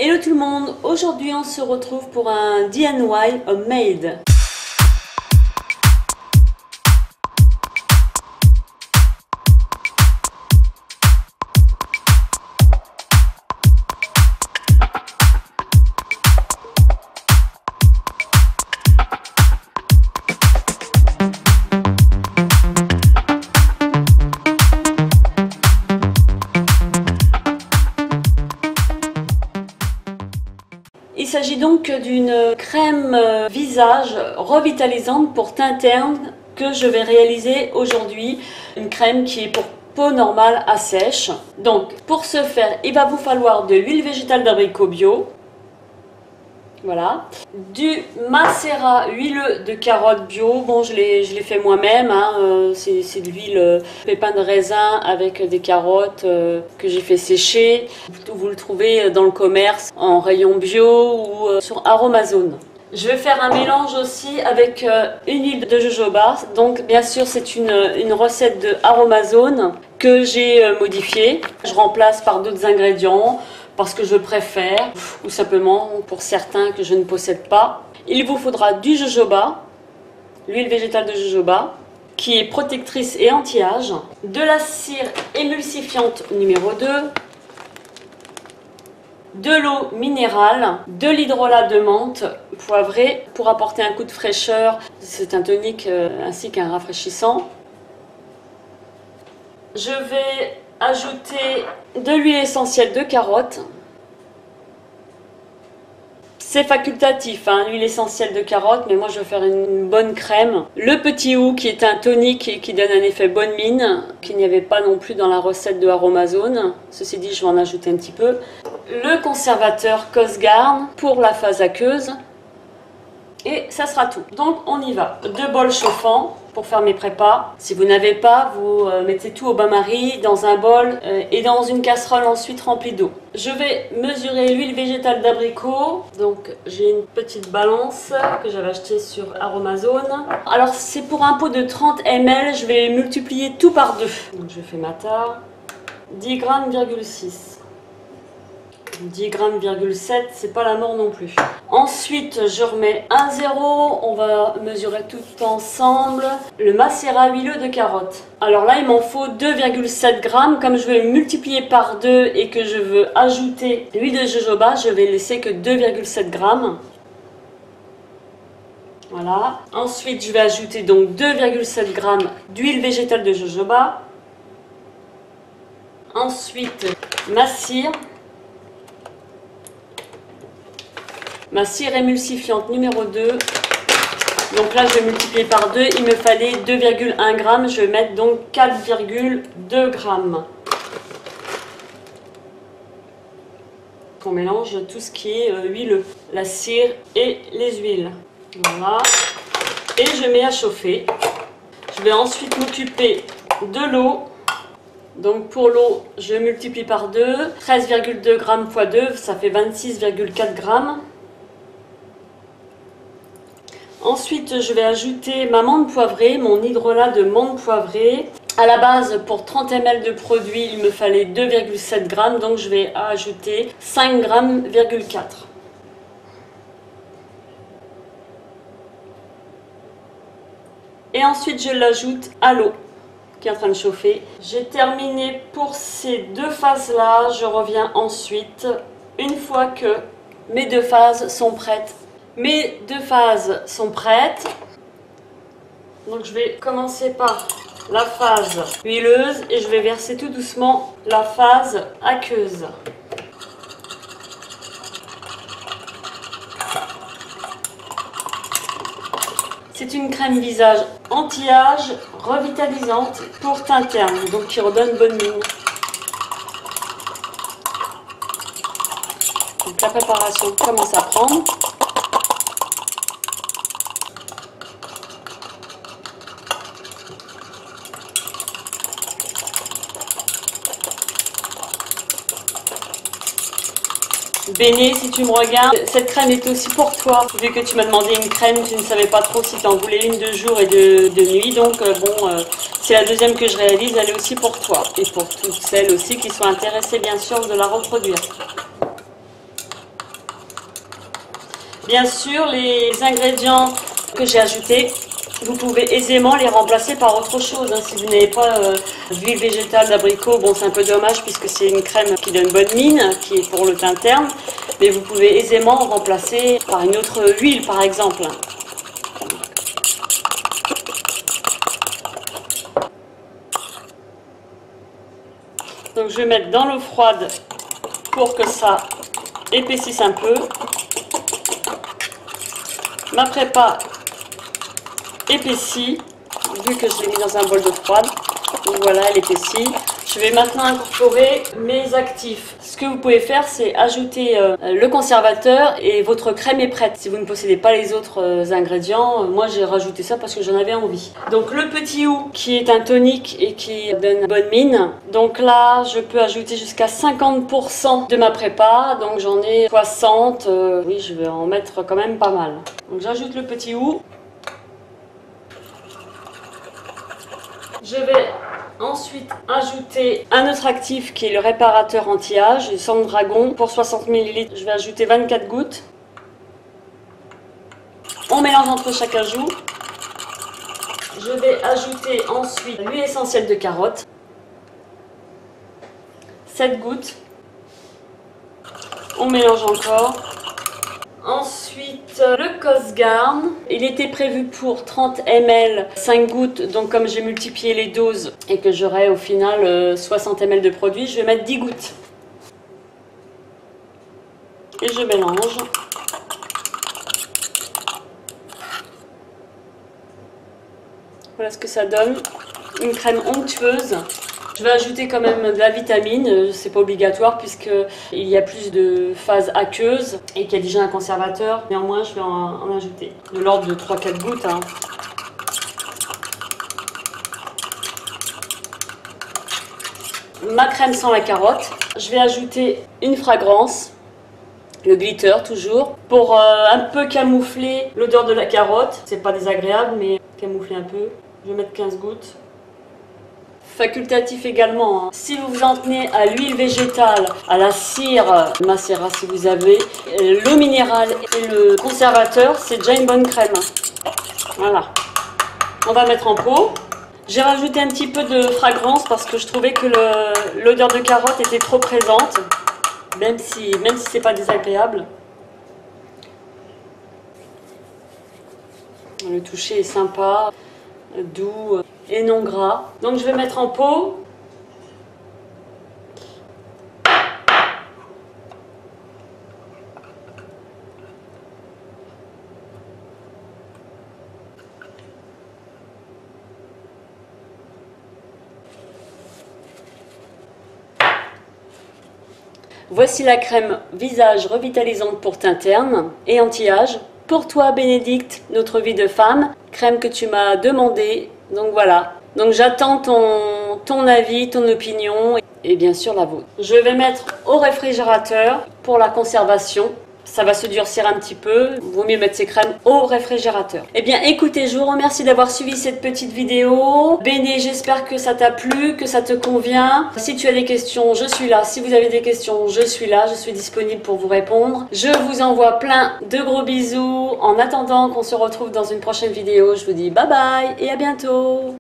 Hello tout le monde, aujourd'hui on se retrouve pour un DIY homemade. Il s'agit donc d'une crème visage revitalisante pour teint terne que je vais réaliser aujourd'hui. Une crème qui est pour peau normale à sèche. Donc pour ce faire, il va vous falloir de l'huile végétale d'abricot bio. Voilà. Du macérat huileux de carotte bio. Bon, je l'ai fait moi-même. Hein. C'est de l'huile pépins de raisin avec des carottes que j'ai fait sécher. Vous le trouvez dans le commerce en rayon bio ou sur Aromazone. Je vais faire un mélange aussi avec une huile de jojoba. Donc bien sûr c'est une recette de Aromazone que j'ai modifiée. Je remplace par d'autres ingrédients parce que je préfère, ou simplement pour certains que je ne possède pas. Il vous faudra du jojoba, l'huile végétale de jojoba, qui est protectrice et anti-âge, de la cire émulsifiante numéro 2, de l'eau minérale, de l'hydrolat de menthe poivré pour apporter un coup de fraîcheur. C'est un tonique ainsi qu'un rafraîchissant. Je vais ajouter de l'huile essentielle de carotte. C'est facultatif, hein, l'huile essentielle de carotte, mais moi je vais faire une bonne crème. Le petit hou qui est un tonique et qui donne un effet bonne mine, qu'il n'y avait pas non plus dans la recette de Aromazone. Ceci dit, je vais en ajouter un petit peu. Le conservateur Cosgarn pour la phase aqueuse. Et ça sera tout. Donc on y va. 2 bols chauffants pour faire mes prépas. Si vous n'avez pas, vous mettez tout au bain-marie dans un bol et dans une casserole ensuite remplie d'eau. Je vais mesurer l'huile végétale d'abricot. Donc j'ai une petite balance que j'avais achetée sur Aromazone. Alors c'est pour un pot de 30 ml, je vais multiplier tout par 2. Donc je fais ma tare. 10 grammes, 6. 10 grammes, 7, c'est pas la mort non plus. Ensuite, je remets 1,0. On va mesurer tout ensemble. Le macérat huileux de carotte. Alors là, il m'en faut 2,7 grammes. Comme je vais multiplier par 2 et que je veux ajouter l'huile de jojoba, je vais laisser que 2,7 grammes. Voilà. Ensuite, je vais ajouter donc 2,7 grammes d'huile végétale de jojoba. Ensuite, ma cire. Ma cire émulsifiante numéro 2. Donc là, je vais multiplier par 2. Il me fallait 2,1 grammes. Je vais mettre donc 4,2 grammes. On mélange tout ce qui est huileux. La cire et les huiles. Voilà. Et je mets à chauffer. Je vais ensuite m'occuper de l'eau. Donc pour l'eau, je multiplie par 2. 13,2 grammes x 2, ça fait 26,4 grammes. Ensuite, je vais ajouter ma menthe poivrée, mon hydrolat de menthe poivrée. À la base, pour 30 ml de produit, il me fallait 2,7 grammes, donc je vais ajouter 5,4 grammes. Et ensuite, je l'ajoute à l'eau qui est en train de chauffer. J'ai terminé pour ces 2 phases-là. Je reviens ensuite, une fois que mes 2 phases sont prêtes. Mes 2 phases sont prêtes. Donc je vais commencer par la phase huileuse et je vais verser tout doucement la phase aqueuse. C'est une crème visage anti-âge revitalisante pour teint terne, donc qui redonne bonne mine. Donc la préparation commence à prendre. Béné, si tu me regardes, cette crème est aussi pour toi. Vu que tu m'as demandé une crème, tu ne savais pas trop si tu en voulais une de jour et de nuit. Donc c'est la deuxième que je réalise, elle est aussi pour toi. Et pour toutes celles aussi qui sont intéressées bien sûr de la reproduire. Bien sûr, les ingrédients que j'ai ajoutés, vous pouvez aisément les remplacer par autre chose. Hein. Si vous n'avez pas d'huile végétale d'abricot, bon c'est un peu dommage puisque c'est une crème qui donne bonne mine, qui est pour le teint terne. Mais vous pouvez aisément remplacer par une autre huile par exemple. Donc je vais mettre dans l'eau froide pour que ça épaississe un peu. Ma prépa épaissie, vu que je l'ai mis dans un bol d'eau froide. Donc voilà, elle épaissit. Je vais maintenant incorporer mes actifs. Ce que vous pouvez faire, c'est ajouter le conservateur et votre crème est prête. Si vous ne possédez pas les autres ingrédients, moi j'ai rajouté ça parce que j'en avais envie. Donc le petit OU qui est un tonique et qui donne bonne mine. Donc là, je peux ajouter jusqu'à 50% de ma prépa. Donc j'en ai 60. Oui, je vais en mettre quand même pas mal. Donc j'ajoute le petit OU. Je vais ensuite ajouter un autre actif qui est le réparateur anti-âge, le sang de dragon. Pour 60 ml, je vais ajouter 24 gouttes. On mélange entre chaque ajout. Je vais ajouter ensuite l'huile essentielle de carotte. 7 gouttes. On mélange encore. Ensuite, le Cosgarn, il était prévu pour 30 ml, 5 gouttes, donc comme j'ai multiplié les doses et que j'aurai au final 60 ml de produit, je vais mettre 10 gouttes. Et je mélange. Voilà ce que ça donne, une crème onctueuse. Je vais ajouter quand même de la vitamine, c'est pas obligatoire puisqu'il y a plus de phase aqueuse et qu'il y a déjà un conservateur. Néanmoins, je vais en ajouter de l'ordre de 3-4 gouttes. Hein. Ma crème sans la carotte. Je vais ajouter une fragrance, le glitter toujours, pour un peu camoufler l'odeur de la carotte. C'est pas désagréable, mais camoufler un peu. Je vais mettre 15 gouttes. Facultatif également, hein. Si vous vous en tenez à l'huile végétale, à la cire macérat si vous avez, l'eau minérale et le conservateur, c'est déjà une bonne crème. Voilà. On va mettre en pot. J'ai rajouté un petit peu de fragrance parce que je trouvais que l'odeur de carotte était trop présente, même si c'est pas désagréable. Le toucher est sympa, doux et non gras. Donc je vais mettre en pot. Voici la crème visage revitalisante pour teint terne et anti-âge. Pour toi Bénédicte, notre vie de femme, crème que tu m'as demandé. Donc voilà. Donc j'attends ton avis, ton opinion et bien sûr la vôtre. Je vais mettre au réfrigérateur pour la conservation. Ça va se durcir un petit peu, vaut mieux mettre ces crèmes au réfrigérateur. Eh bien écoutez, je vous remercie d'avoir suivi cette petite vidéo. Béné, j'espère que ça t'a plu, que ça te convient. Si tu as des questions, je suis là. Si vous avez des questions, je suis là, je suis disponible pour vous répondre. Je vous envoie plein de gros bisous. En attendant qu'on se retrouve dans une prochaine vidéo, je vous dis bye bye et à bientôt.